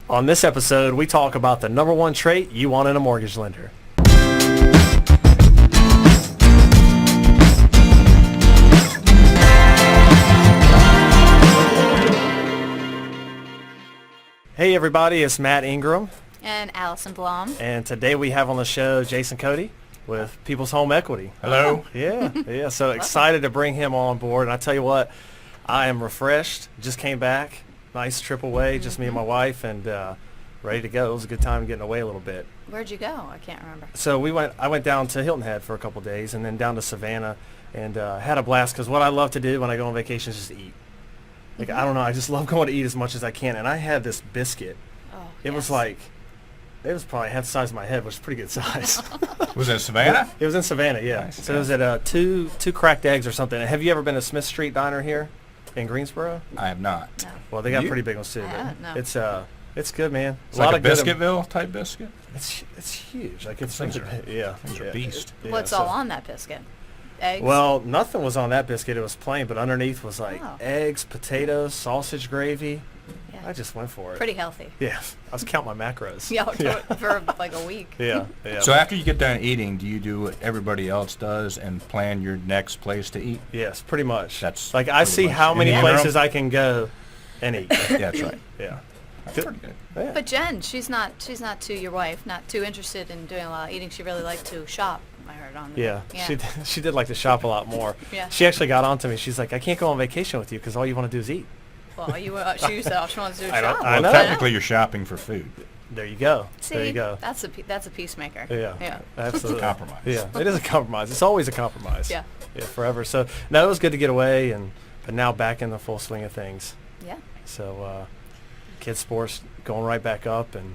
On this episode, we talk about the number one trait you want in a mortgage lender. Hey everybody, it's Matt Ingram. And Allison Blom. And today we have on the show Jason Cote with People's Home Equity. Hello. Yeah. So excited to bring him on board. And I tell you what, I am refreshed. Just came back. Nice trip away, just me and my wife, and ready to go. It was a good time getting away a little bit. Where'd you go? I can't remember. So I went down to Hilton Head for a couple days, and then down to Savannah, and had a blast. Because what I love to do when I go on vacation is just eat. Like I don't know, I just love going to eat as much as I can. And I had this biscuit. Oh, it was like, it was probably half the size of my head, which is pretty good size. Was it Savannah? It was in Savannah, yeah. Nice. So it was at two cracked eggs or something. Have you ever been to Smith Street Diner here in Greensboro? I have not. No. Well, they got You? pretty big ones too. I haven't, no. It's good, man. It's like a good- Biscuitville type biscuit. It's huge. Like it's Things like are- yeah. things are yeah. beast. Yeah, What's so- all on that biscuit? Eggs? Well, nothing was on that biscuit. It was plain, but underneath was like Oh. eggs, potatoes, sausage gravy. Yeah. I just went for it. Pretty healthy. Yeah, I was counting my macros. Yeah, for like a week. Yeah. So after you get done eating, do you do what everybody else does and plan your next place to eat? Yes, pretty much. That's like I pretty see much how in many the interim? places I can go and eat. Yeah, that's right. Yeah. That's pretty good. Yeah. But Jen, she's not too your wife, not too interested in doing a lot of eating. She really liked to shop. I heard on the Yeah, yeah. she did like to shop a lot more. Yeah. She actually got on to me. She's like, I can't go on vacation with you because all you want to do is eat. Well, she wants to do I don't- shop. I Well, know. technically you're shopping for food. There you go. See, there you go. that's a peacemaker. Yeah. Yeah. Absolutely. Compromise. Yeah, it is a compromise. It's always a compromise. Yeah. Yeah, forever. So no, it was good to get away, but now back in the full swing of things. Yeah. So kids sports going right back up, and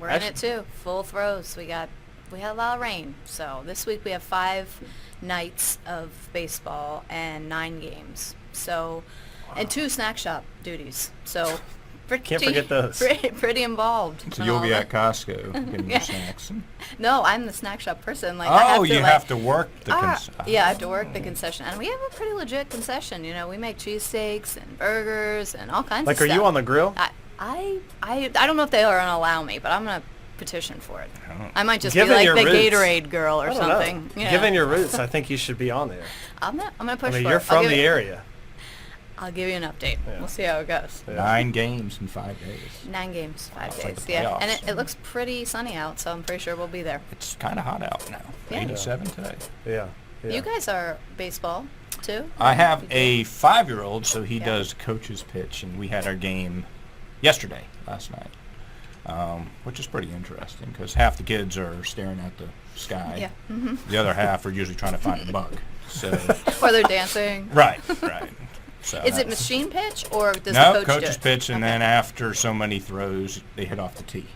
We're in it too. Full throes. We had a lot of rain. So this week we have 5 nights of baseball and 9 games. So, and 2 snack shop duties. So, Can't forget those. Pretty involved. So and you'll all be that. at Costco getting Yeah. your snacks. No, I'm the snack shop person. Like I have to, you like, have to work the yeah, I have to work the concession, and we have a pretty legit concession. You know, we make cheesesteaks and burgers and all kinds like, of are stuff. you on the grill? I don't know if they are gonna allow me, but I'm gonna petition for it. I might just Given be like your the roots, Gatorade girl or I don't something. know. You know. Given your roots, I think you should be on there. I'm gonna push I mean, for you're it. I'll from give the you- area. I'll give you an update. Yeah. We'll see how it goes. Yeah. 9 games in 5 days. 9 games, 5 It's like days. the Yeah, and playoffs. it looks pretty sunny out, so I'm pretty sure we'll be there. It's kind of hot out now. Yeah. 87 today. Yeah. Yeah. You guys are baseball too? I have a 5-year-old, so he Yeah. does coach's pitch, and we had our game yesterday, last night, which is pretty interesting because half the kids are staring at the sky. Yeah. Hmm. The other half are usually trying to find a bug. So, Or they're dancing. right. So Is it that's- machine pitch or does No, the coach do coach's it? pitch, and Okay. then after so many throws, they hit off the tee.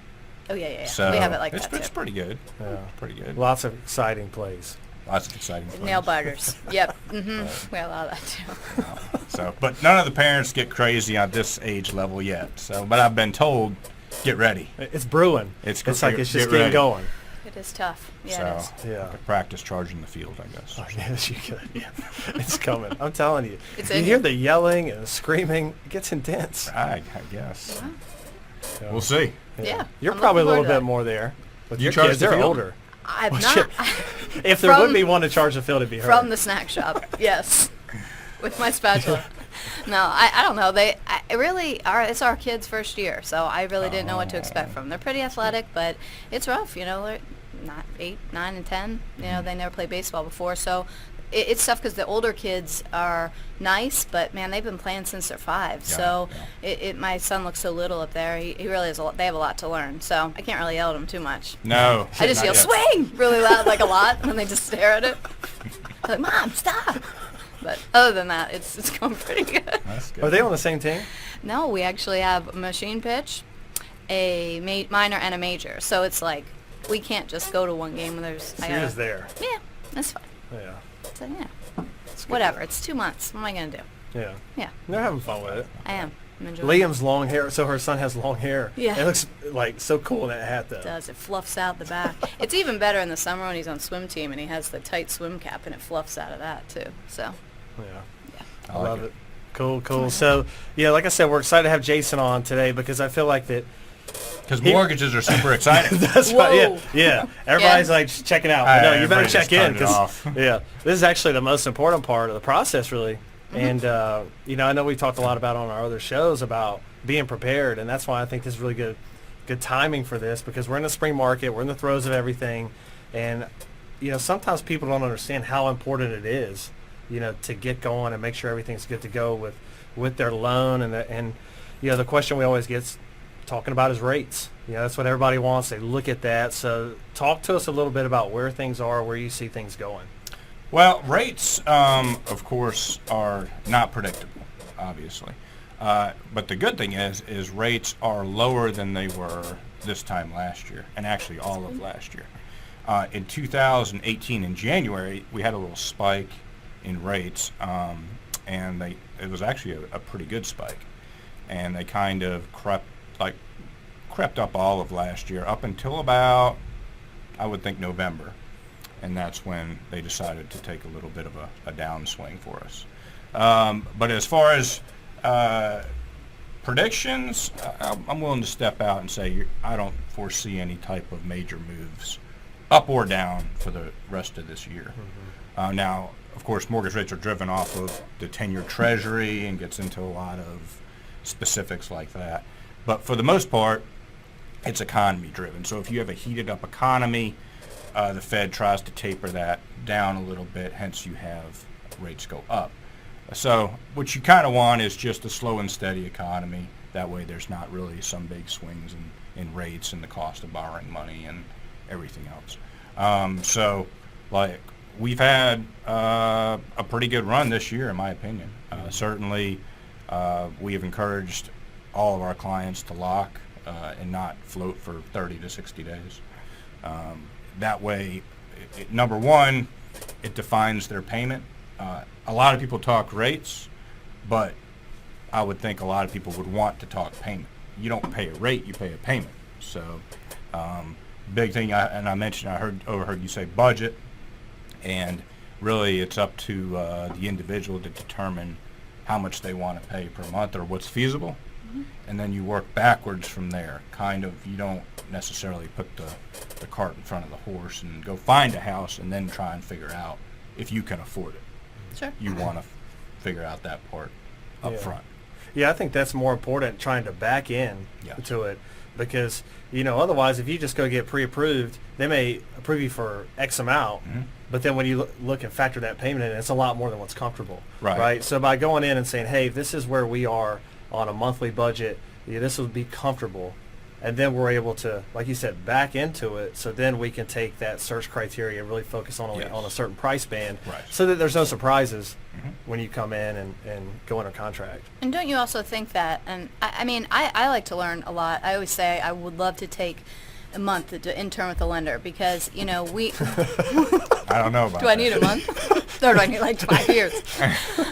Oh yeah. So We have it like it's, that it's too. pretty good. Yeah. Pretty good. Lots of exciting plays. Lots of exciting plays. Nail biters. Yep. We have a lot of that too. So, but none of the parents get crazy on this age level yet. So, but I've been told, get ready. It's brewing. It's like it's just get getting ready. going. It is tough. Yeah, So, it is. Yeah. I could practice charging the field, I guess. Oh, yes, you could. Yeah. It's coming. I'm telling you. It's You in hear you. the yelling and the screaming. It gets intense. I guess. Yeah. We'll see. Yeah, You're I'm probably a looking little forward to bit that. more there. With You your charge kids, the they're field? older. I've Well, not. shit. If there would From- be one to charge the field, it'd be her. From the snack shop, yes, with my spatula. No, I don't know. It's our kids' first year, so I really didn't know what to expect from them. They're pretty athletic, but it's rough. You know, they're not 8, 9, and 10. You know, they never played baseball before, so it's tough because the older kids are nice, but man, they've been playing since they're 5. Yeah, So my son looks so little up there. He really has they have a lot to learn. So I can't really yell at them too much. No. I just not yell, yet. swing, really loud, like a lot, and they just stare at it. I'm like, Mom, stop. But other than that, it's going pretty good. That's good. Are they on the same team? No, we actually have a machine pitch, a minor, and a major. So it's like we can't just go to one game when there's. So you're just there. Yeah, that's fine. Yeah. So yeah, whatever. It's 2 months. What am I gonna do? Yeah. Yeah, They're having fun with it. I am. I'm enjoying it. Liam's long hair, so her son has long hair. Yeah. It looks like so cool in that hat, though. It does. It fluffs out the back. It's even better in the summer when he's on swim team and he has the tight swim cap and it fluffs out of that too. So, Yeah. yeah. I like love it. it. Cool. So, yeah, like I said, we're excited to have Jason on today because I feel like that Because mortgages are super exciting. That's right. Yeah, Whoa. yeah. Everybody's like just checking out. But no, you better Everybody just check in turned it off. yeah, this is actually the most important part of the process, really. And you know, I know we talked a lot about on our other shows about being prepared, and that's why I think this is really good timing for this, because we're in the spring market, we're in the throes of everything, and you know, sometimes people don't understand how important it is, you know, to get going and make sure everything's good to go with their loan, and you know, the question we always get talking about is rates. You know, that's what everybody wants. They look at that. So talk to us a little bit about where things are, where you see things going. Well, rates, of course, are not predictable, obviously. But the good thing is rates are lower than they were this time last year, and actually all of last year. In 2018, in January, we had a little spike in rates, and it was actually a pretty good spike. And they kind of crept up all of last year up until about, I would think, November. And that's when they decided to take a little bit of a downswing for us. But as far as predictions, I'm willing to step out and say I don't foresee any type of major moves up or down for the rest of this year. Now, of course, mortgage rates are driven off of the 10-year Treasury and gets into a lot of specifics like that. But for the most part, it's economy driven. So if you have a heated up economy, the Fed tries to taper that down a little bit, hence you have rates go up. So what you kind of want is just a slow and steady economy. That way there's not really some big swings in rates and the cost of borrowing money and everything else. So like we've had a pretty good run this year, in my opinion. Certainly we have encouraged all of our clients to lock and not float for 30 to 60 days. That way, number one, it defines their payment. A lot of people talk rates, but I would think a lot of people would want to talk payment. You don't pay a rate, you pay a payment. So big thing, I mentioned, I overheard you say budget, and really it's up to the individual to determine how much they want to pay per month or what's feasible. And then you work backwards from there. Kind of, you don't necessarily put the cart in front of the horse and go find a house and then try and figure out if you can afford it. Sure. You want to figure out that part up front. Yeah, I think that's more important, trying to back in to it, because, you know, otherwise if you just go get pre-approved, they may approve you for X amount, but then when you look and factor that payment in, it's a lot more than what's comfortable. Right? So by going in and saying, hey, this is where we are on a monthly budget, this would be comfortable, and then we're able to, like you said, back into it, so then we can take that search criteria and really focus on a certain price band, so that there's no surprises when you come in and go under contract. And don't you also think that, and I mean, I like to learn a lot. I always say I would love to take a month to intern with a lender, because, you know, I don't know about do I need a month? Or do I need like 5 years?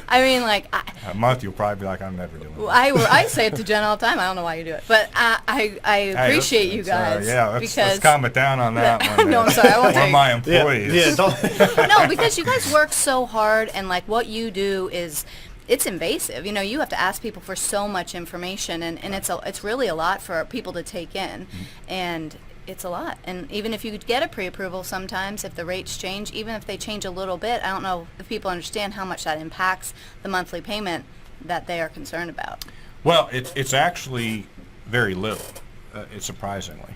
I mean, like a month you'll probably be like, I'm never doing it. I say it to Jen all the time. I don't know why you do it, but I appreciate you guys. Let's calm it down on that one. No, I'm sorry, I won't We're take my employees. No, because you guys work so hard, and like what you do is, it's invasive. You know, you have to ask people for so much information, and it's really a lot for people to take in, and it's a lot. And even if you could get a pre-approval, sometimes if the rates change, even if they change a little bit, I don't know if people understand how much that impacts the monthly payment that they are concerned about. Well, it's actually very little, surprisingly.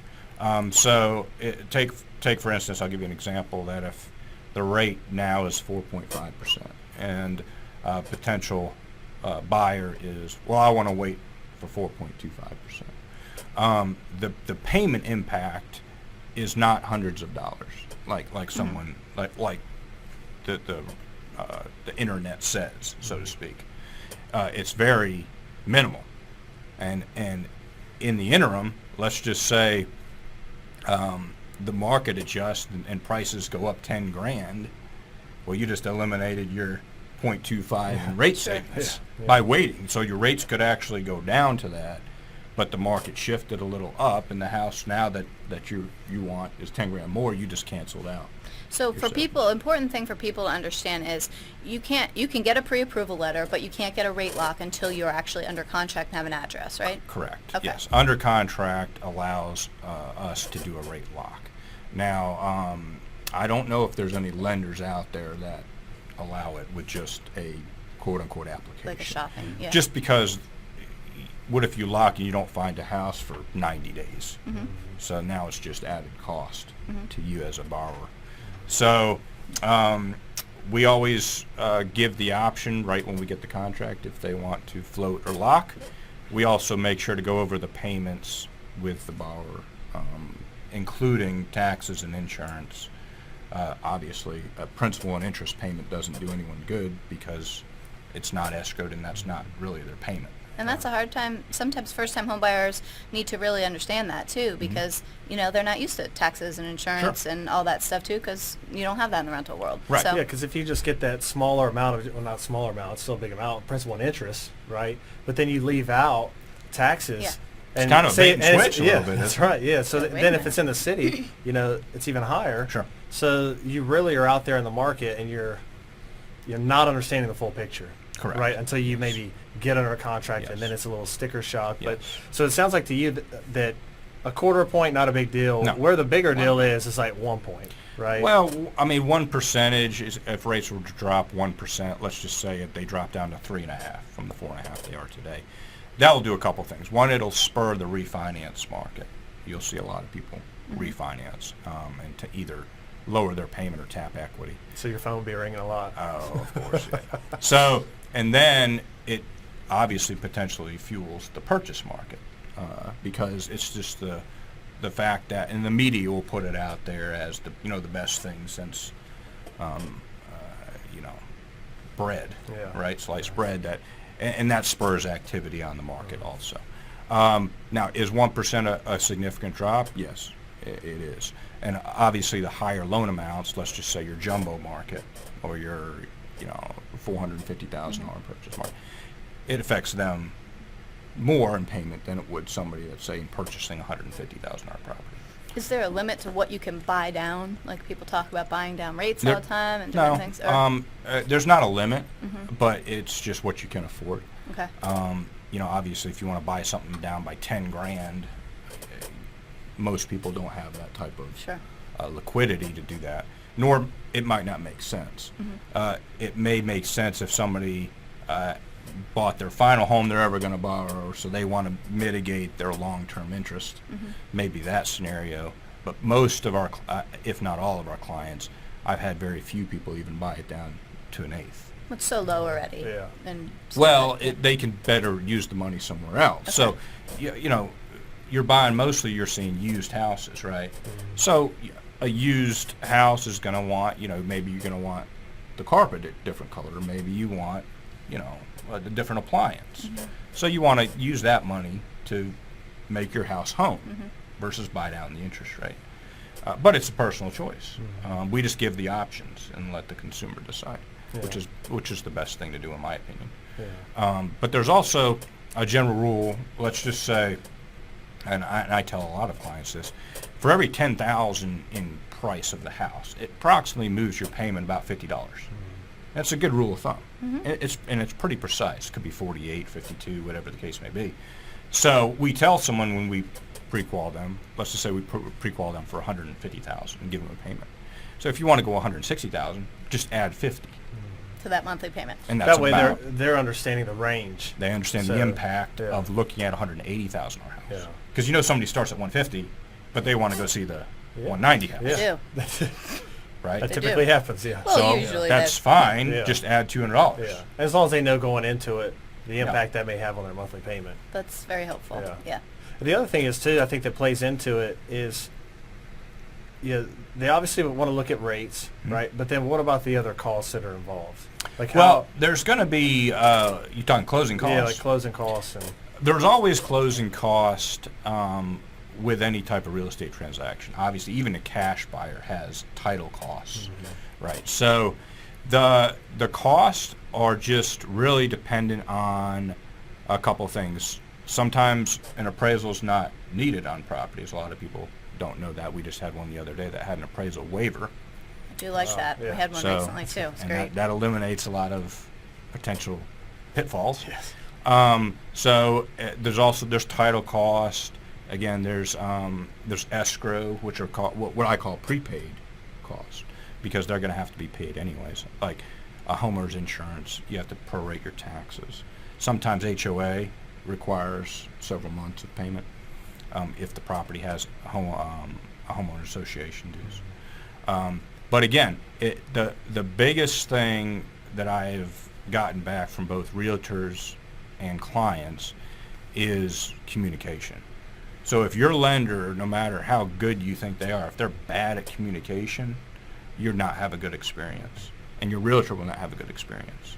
So take for instance, I'll give you an example, that if the rate now is 4.5% and potential buyer is, well, I want to wait for 4.25%. The payment impact is not hundreds of dollars, like someone like the internet says, so to speak. It's very minimal, and in the interim, let's just say the market adjusts and prices go up 10 grand. Well, you just eliminated your 0.25 in rate savings by waiting. So your rates could actually go down to that. but the market shifted a little up, and the house now that you want is 10 grand more, you just canceled out. So for yourself. people, important thing for people to understand is you can get a pre-approval letter, but you can't get a rate lock until you're actually under contract and have an address, right? Correct. Okay. Yes. Under contract allows us to do a rate lock. Now, I don't know if there's any lenders out there that allow it with just a quote-unquote application. Like a shopping, yeah. Just because, what if you lock and you don't find a house for 90 days? Mm-hmm. So now it's just added cost Mm-hmm. to you as a borrower. So we always give the option right when we get the contract if they want to float or lock. We also make sure to go over the payments with the borrower, including taxes and insurance. Obviously, a principal and interest payment doesn't do anyone good because it's not escrowed and that's not really their payment. And that's a hard time. Sometimes first-time home buyers need to really understand that too, because they're not used to taxes and insurance and all that stuff too, because you don't have that in the rental world. Right. So, Yeah, because if you just get that smaller amount of, well, not smaller amount, it's still a big amount, principal and interest, right? But then you leave out taxes. Yeah. And It's kind of a bait and it's- switch a yeah, little bit, that's isn't it? right. Yeah. So Wait a then if minute. it's in the city, it's even higher. Sure. So you really are out there in the market, and you're not understanding the full picture. Correct. Right, until you maybe get under a contract, Yes. and then it's a little sticker shock. But Yes. so it sounds like to you that a quarter point, not a big deal. No. Where the bigger deal is like 1 point, right? Well, I mean, 1% is if rates were to drop 1%. Let's just say if they drop down to 3.5 from the 4.5 they are today, that will do a couple things. One, it'll spur the refinance market. You'll see a lot of people refinance and to either lower their payment or tap equity. So your phone will be ringing a lot. Oh, of course. Yeah. So, and then it obviously potentially fuels the purchase market because it's just the fact that, and the media will put it out there as the best thing since bread, right? Sliced bread and that spurs activity on the market also. Now, is 1% a significant drop? Yes, it is. And obviously the higher loan amounts, let's just say your jumbo market or your, $450,000 purchase market, it affects them more in payment than it would somebody that's, say, purchasing a $150,000 property. is there a limit to what you can buy down? Like people talk about buying down rates There- all the time and No, different things. there's not a limit, but it's just what you can afford. Okay. Obviously, if you want to buy something down by 10 grand, most people don't have that type of Sure. liquidity to do that. Nor it might not make sense. It may make sense if somebody bought their final home they're ever going to borrow, so they want to mitigate their long-term interest. Maybe that scenario. But most of our, if not all of our clients, I've had very few people even buy it down to an eighth. It's so low already. Yeah. And Well, they can better use the money somewhere else. So, you're buying mostly, you're seeing used houses, right? So a used house is going to want, maybe you're going to want the carpet a different color. Maybe you want, a different appliance. So you want to use that money to make your house home versus buy down the interest rate. But it's a personal choice. We just give the options and let the consumer decide, which is the best thing to do in my opinion. Yeah. But there's also a general rule. Let's just say, and I tell a lot of clients this: for every $10,000 in price of the house, it approximately moves your payment about $50. That's a good rule of thumb. It's pretty precise. It could be 48, 52, whatever the case may be. So we tell someone when we pre-qual them, let's just say we pre-qual them for $150,000 and give them a payment. So if you want to go $160,000, just add 50. to that monthly payment. And that's That way about, they're understanding the range. they understand So, the impact yeah. of looking at $180,000 house. Yeah. Because somebody starts at 150, but they want to go see the Yeah. 190 house, Yeah. Do. right? That They typically do. happens, yeah. Well, So usually that's that's- fine. Yeah. Just add $200. Yeah. As long as they know going into it the impact that may have on their monthly payment. That's very helpful. Yeah. Yeah. The other thing is too, I think that plays into it is, they obviously want to look at rates, right? But then what about the other costs that are involved? Like Well, there's going to be, you're talking closing costs. yeah, like closing costs and There's always closing cost with any type of real estate transaction. Obviously, even a cash buyer has title costs, right? So the costs are just really dependent on a couple things. sometimes an appraisal is not needed on properties. A lot of people don't know that. We just had one the other day that had an appraisal waiver. I do like that. yeah. We had one So- recently too. It's and great. that eliminates a lot of potential pitfalls. Yes. There's title cost. Again, there's escrow, which are what I call prepaid costs, because they're going to have to be paid anyways. Like a homeowner's insurance, you have to prorate your taxes. Sometimes HOA requires several months of payment if the property has a homeowner association dues. But again, the biggest thing that I've gotten back from both realtors and clients is communication. So if your lender, no matter how good you think they are, if they're bad at communication, you'll not have a good experience. And your realtor will not have a good experience.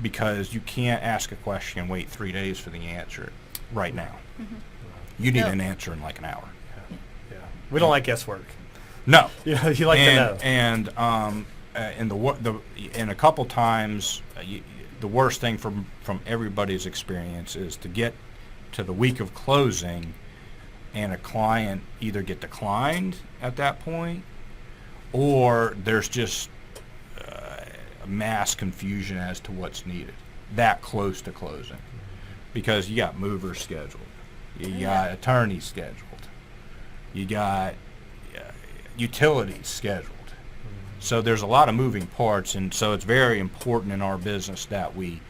Because you can't ask a question and wait 3 days for the answer right now. Mm-hmm. You need No. an answer in like an hour. Yeah. We don't like guesswork. No. You know, you like to know. And a couple times, the worst thing from everybody's experience is to get to the week of closing and a client either get declined at that point, or there's just mass confusion as to what's needed that close to closing, because you got movers scheduled, you got attorneys scheduled, you got utilities scheduled. So there's a lot of moving parts, and so it's very important in our business that we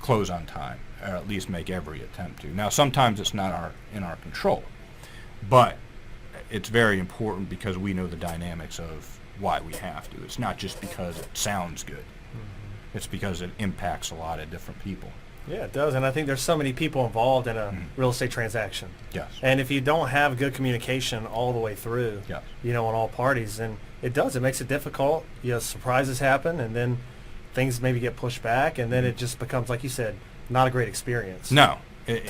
close on time, or at least make every attempt to. Now, sometimes it's not in our control, but it's very important because we know the dynamics of why we have to. It's not just because it sounds good. Mm-hmm. It's because it impacts a lot of different people. Yeah, it does. And I think there's so many people involved in a real estate transaction. Yes. And if you don't have good communication all the way through, Yes. you know, on all parties, then it does. It makes it difficult. You know, surprises happen, and then things maybe get pushed back, and then it just becomes, like you said, not a great experience. No, it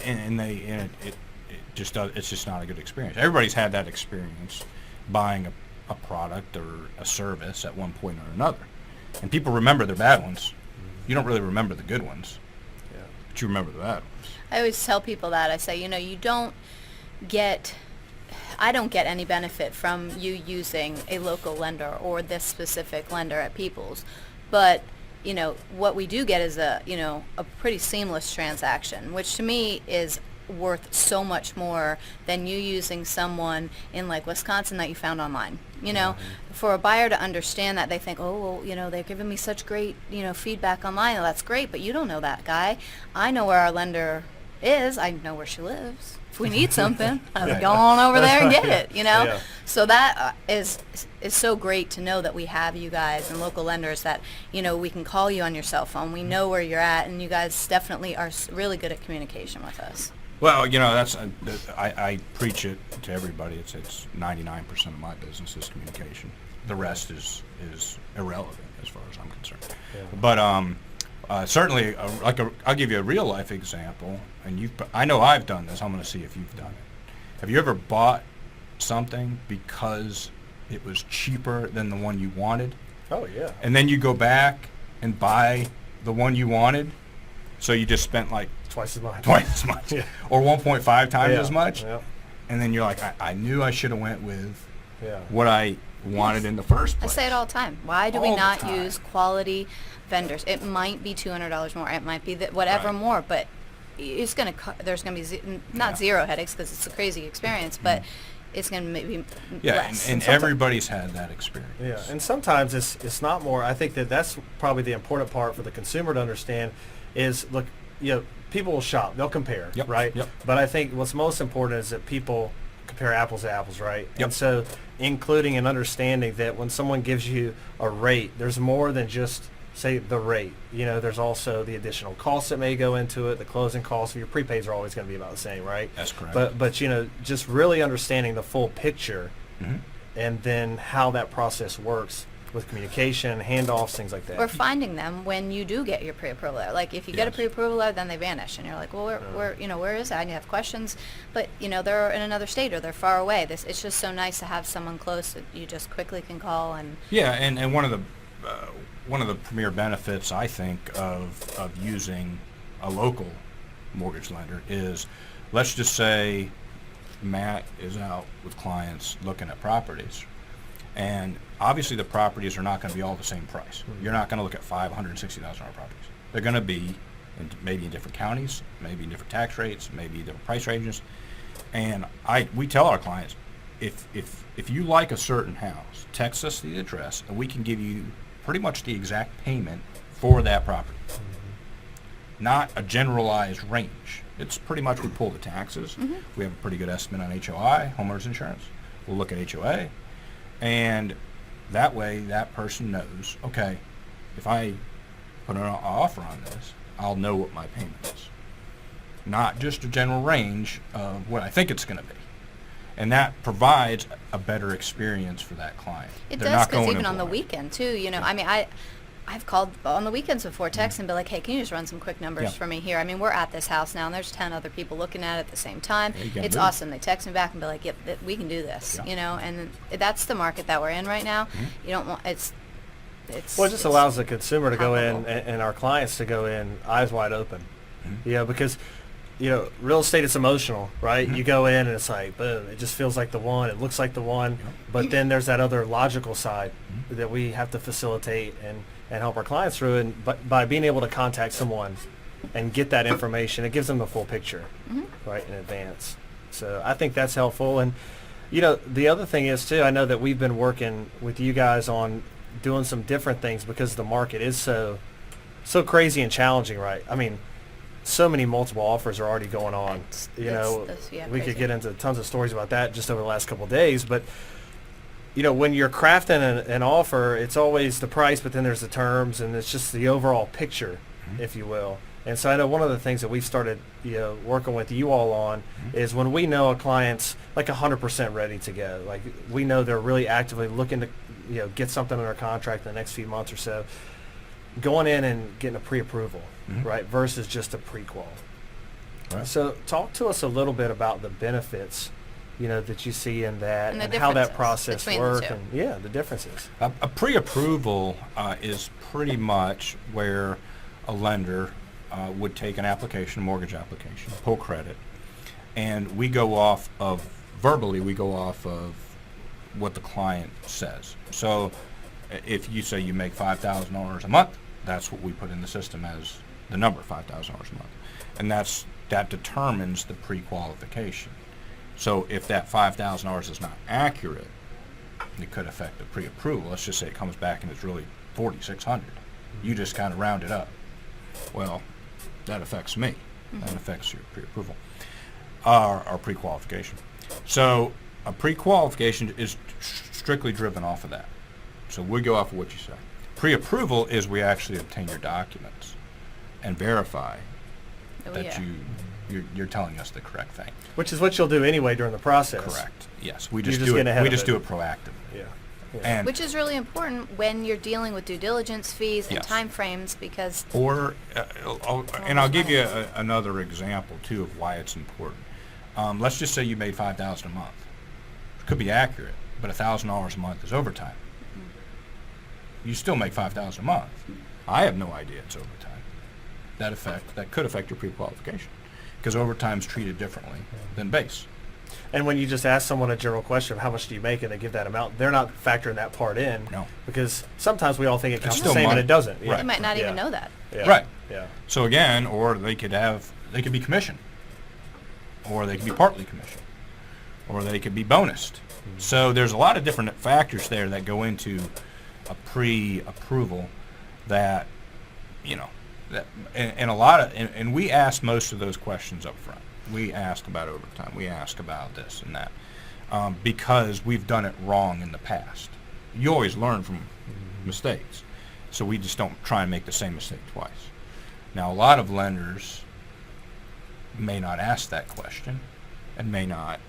just does. It's just not a good experience. Everybody's had that experience buying a product or a service at one point or another, and people remember their bad ones. You don't really remember the good ones, Yeah. but you remember the bad ones. I always tell people that. I say, you know, I don't get any benefit from you using a local lender or this specific lender at People's, but you know, what we do get is a pretty seamless transaction, which to me is worth so much more than you using someone in like Wisconsin that you found online. You know, for a buyer to understand that, they think, oh, well, you know, they're giving me such great, you know, feedback online. Well, that's great, but you don't know that guy. I know where our lender is. I know where she lives. If we need something, I would go on over there and get it, you know? Yeah. So that is so great to know that we have you guys and local lenders that, you know, we can call you on your cell phone. We know where you're at, and you guys definitely are really good at communication with us. Well, you know, that's I preach it to everybody. It's 99% of my business is communication. The rest is irrelevant as far as I'm concerned. Yeah. But certainly, I'll give you a real life example, and I know I've done this. I'm going to see if you've done it. Have you ever bought something because it was cheaper than the one you wanted, Oh, yeah. and then you go back and buy the one you wanted, so you just spent like Twice as much. twice as much, Yeah. or 1.5 times Yeah. as much, Yeah. and then you're like, I knew I should have went with Yeah. what I wanted in the first I place. say it all the time. Why do we All the not time. use quality vendors? It might be $200 more. It might be whatever Right. more, but it's going to there's going to be not Yeah. zero headaches because it's a crazy experience, but it's going to maybe Yeah, less. and everybody's had that experience. Yeah, and sometimes it's not more. I think that's probably the important part for the consumer to understand is, look, you know, people will shop, they'll compare, Yep, right? yep. But I think what's most important is that people compare apples to apples, right? Yep. And so including and understanding that when someone gives you a rate, there's more than just, say, the rate. You know, there's also the additional costs that may go into it, the closing costs. Your prepaids are always going to be about the same, right? That's correct. But you know, just really understanding the full picture Mhm. and then how that process works with communication, handoffs, things like that. Or finding them when you do get your pre-approval letter. Like if you get a Yes. pre-approval letter, then they vanish, and you're like, well, where is it? And you have questions, but you know they're in another state or they're far away. It's just so nice to have someone close that you just quickly can call and. Yeah, and one of the premier benefits, I think, of using a local mortgage lender is, let's just say Matt is out with clients looking at properties, and obviously the properties are not going to be all the same price. You're not going to look at $560,000 properties. They're going to be maybe in different counties, maybe in different tax rates, maybe different price ranges. And we tell our clients, if you like a certain house, text us the address, and we can give you pretty much the exact payment for that property. Not a generalized range. It's pretty much we pull the taxes. We have a pretty good estimate on HOI, homeowners insurance. We'll look at HOA, and that way that person knows, okay, if I put an offer on this, I'll know what my payment is. Not just a general range of what I think it's going to be. And that provides a better experience for that client. It They're does, not because going even in on the blind. weekend too, you know, I mean, I've called on the weekends before, text and be like, hey, can you just run some quick numbers Yeah. for me here? I mean, we're at this house now, and there's 10 other people looking at it at the same time. Yeah, you gotta It's move. awesome. They text me back and be like, yep, we can do this, Yeah. you know, and that's the market that we're in right now. You don't want, it's Well, it just allows the consumer to go in palpable. and our clients to go in eyes wide open. Because, real estate is emotional, right? You go in and it's like, boom, it just feels like the one. It looks like the one. But then there's that other logical side that we have to facilitate and help our clients through. And by being able to contact someone and get that information, it gives them the full picture, right, in advance. So I think that's helpful. And, the other thing is, too, I know that we've been working with you guys on doing some different things because the market is so crazy and challenging, right? I mean, so many multiple offers are already going on. We crazy. could get into tons of stories about that just over the last couple of days. But, when you're crafting an offer, it's always the price, but then there's the terms, and it's just the overall picture, if you will. And so I know one of the things that we've started, working with you all on is when we know a client's like 100% ready to go, like we know they're really actively looking to, get something under contract in the next few months or so, going in and getting a pre-approval, right, versus just a pre-qual. Right. So talk to us a little bit about the benefits, that you see in that And the and how that differences process between the works, two. and the differences. A pre-approval is pretty much where a lender would take an application, mortgage application, pull credit, and we go off of, verbally, we go off of what the client says. So if you say you make $5,000 a month, that's what we put in the system as the number, $5,000 a month. And that determines the pre-qualification. So if that $5,000 is not accurate, it could affect the pre-approval. Let's just say it comes back and it's really $4,600. You just kind of round it up. Well, that affects me. That affects your pre-approval, or pre-qualification. So a pre-qualification is strictly driven off of that. So we go off of what you say. Pre-approval is we actually obtain your documents and verify that you're telling us the correct thing. Which is what you'll do anyway during the process. Correct. Yes, we You're just just do getting it. ahead We of just it. do it proactively. Yeah. And Which is really important when you're dealing with due diligence fees and Yes. time frames, because I'll give you another example too of why it's important. Let's just say you made $5,000 a month. It could be accurate, but $1,000 a month is overtime. You still make $5,000 a month. I have no idea it's overtime. That could affect your pre-qualification because overtime is treated differently than base. And when you just ask someone a general question of how much do you make and they give that amount, they're not factoring that part in. No. Because sometimes we all think it counts the still same money. and it doesn't. Right. you might not even Yeah. know that. Yeah. Right. Yeah. So again, or they could be commissioned, or they could be partly commissioned, or they could be bonused. So there's a lot of different factors there that go into a pre-approval that, and we ask most of those questions up front. We ask about overtime. We ask about this and that because we've done it wrong in the past. You always learn from mistakes, so we just don't try and make the same mistake twice. Now, a lot of lenders may not ask that question and may not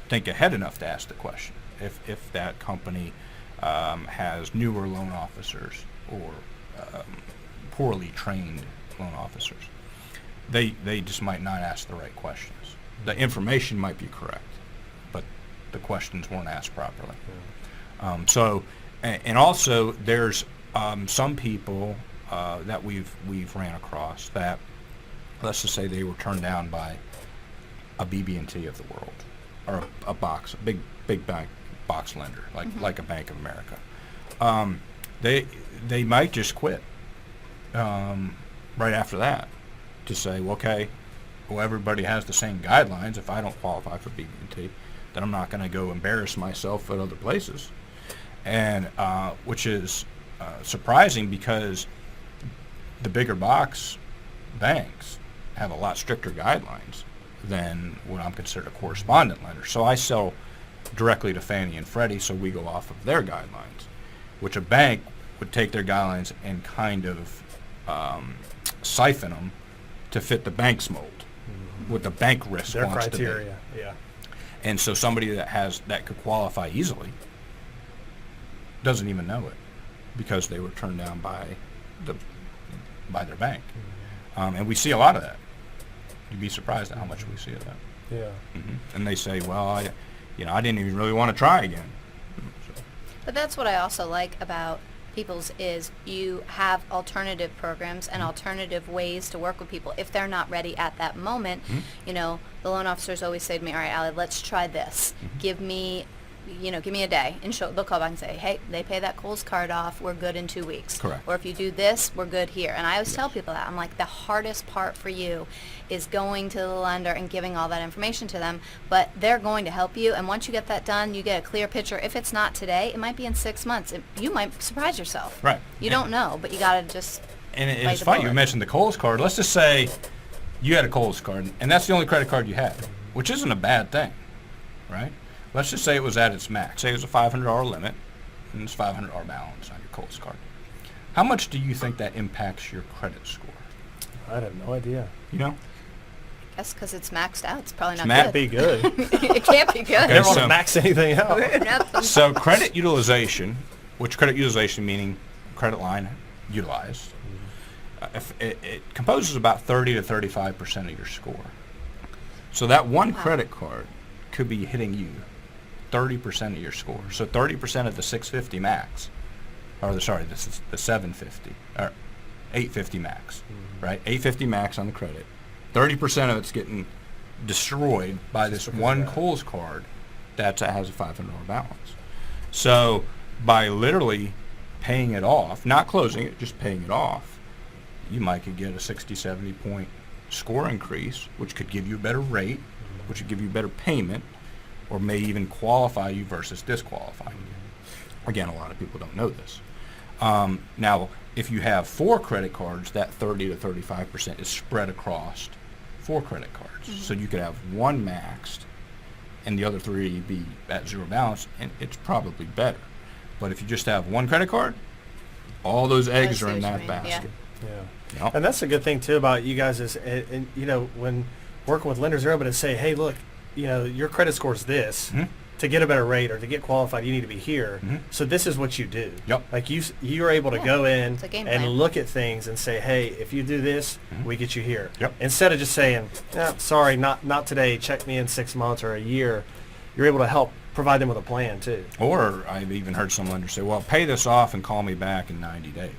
think ahead enough to ask the question. If that company has newer loan officers or poorly trained loan officers, they just might not ask the right questions. The information might be correct, but the questions weren't asked properly. And also there's some people that we've ran across that let's just say they were turned down by a BB&T of the world, or a big bank box lender, like a Bank of America. They might just quit right after that to say, well, okay, well, everybody has the same guidelines. If I don't qualify for BB&T, then I'm not going to go embarrass myself at other places, and which is surprising because the bigger box banks have a lot stricter guidelines than what I'm considered a correspondent lender. So I sell directly to Fannie and Freddie, so we go off of their guidelines, which a bank would take their guidelines and kind of siphon them to fit the bank's mold, what the bank risk Their wants criteria, to be. yeah. And so somebody that could qualify easily doesn't even know it because they were turned down by their bank. And we see a lot of that. You'd be surprised at how much we see of that. Yeah. And they say, well, I didn't even really want to try again. So. But that's what I also like about People's is you have alternative programs and alternative ways to work with people if they're not ready at that moment. You know, the loan officers always say to me, all right, Allie, let's try this. Give me a day. And they'll call back and say, hey, they pay that Kohl's card off. We're good in 2 weeks. Correct. Or if you do this, we're good here. And I always tell people that. I'm like, the hardest part for you is going to the lender and giving all that information to them. But they're going to help you. And once you get that done, you get a clear picture. If it's not today, it might be in 6 months. You might surprise yourself. Right. You don't know, but you got to just And bite it's the funny, you bullet. mentioned the Kohl's card. Let's just say you had a Kohl's card, and that's the only credit card you had, which isn't a bad thing, right? Let's just say it was at its max. Say it was a $500 limit, and it's $500 balance on your Kohl's card. How much do you think that impacts your credit score? I have no idea. You know? I guess because it's maxed out, it's probably not Can't good. be good. It can't be good. I never want so- to max anything out. Nothing. So credit utilization, which credit utilization meaning credit line utilized, if it composes about 30 to 35% of your score. So that one credit card could be hitting you 30% of your score. So 30% of the 650 max, this is the 750 or 850 max, right? 850 max on the credit. 30% of it's getting destroyed by this one Kohl's card that has a $500 balance. So by literally paying it off, not closing it, just paying it off, you might could get a 60, 70 point score increase, which could give you a better rate, which would give you better payment, or may even qualify you versus disqualifying you. Again, a lot of people don't know this. Now, if you have 4 credit cards, that 30 to 35% is spread across 4 credit cards. So you could have one maxed and the other 3 be at zero balance, and it's probably better. But if you just have one credit card, all those eggs see are in what you that mean, basket. Yeah. Yep. And that's a good thing too about you guys is, and you know, when working with lenders, they're able to say, hey, look, you know, your credit score is this. To get a better rate or to get qualified, you need to be here. So this is what you do. Yep. Like you're able to go in It's a game and plan. look at things and say, hey, if you do this, we get you here. Yep. Instead of just saying, sorry, not today. Check me in 6 months or a year. You're able to help provide them with a plan too. Or I've even heard some lenders say, well, pay this off and call me back in 90 days,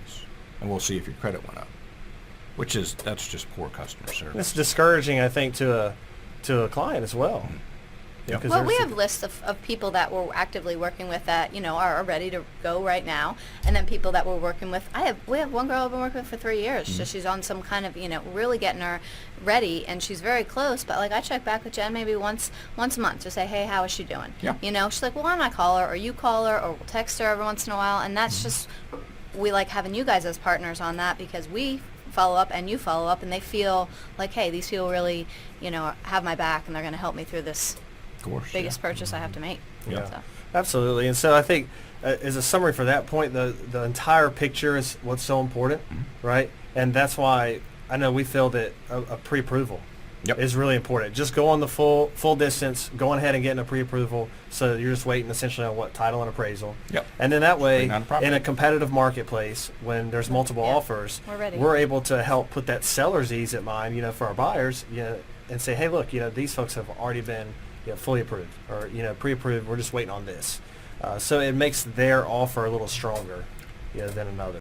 and we'll see if your credit went up. That's just poor customer service. It's discouraging, I think, to a client as well. Yeah, 'cause Well, we there's- have lists of people that we're actively working with that, you know, are ready to go right now. And then people that we're working with. We have one girl I've been working with for 3 years. So she's on some kind of, you know, really getting her ready, and she's very close. But, like, I check back with Jen maybe once a month to say, hey, how is she doing? Yeah. You know, she's like, well, why don't I call her, or you call her, or we'll text her every once in a while. And that's just, we like having you guys as partners on that because we follow up and you follow up, and they feel like, hey, these people really, you know, have my back, and they're going to help me through this Of course. biggest purchase I have to make. Yeah. So. Absolutely. And so I think as a summary for that point, the entire picture is what's so important, right? And that's why I know we feel that a pre-approval is really important. Just go on the full distance, going ahead and getting a pre-approval, so you're just waiting essentially on what title and appraisal. Yep. And then that way, Waiting on the property. in a competitive marketplace, when there's multiple offers, We're ready. we're able to help put that seller's ease at mind, you know, for our buyers, you know, and say, hey, look, you know, these folks have already been fully approved or, you know, pre-approved. We're just waiting on this. So it makes their offer a little stronger, you know, than another.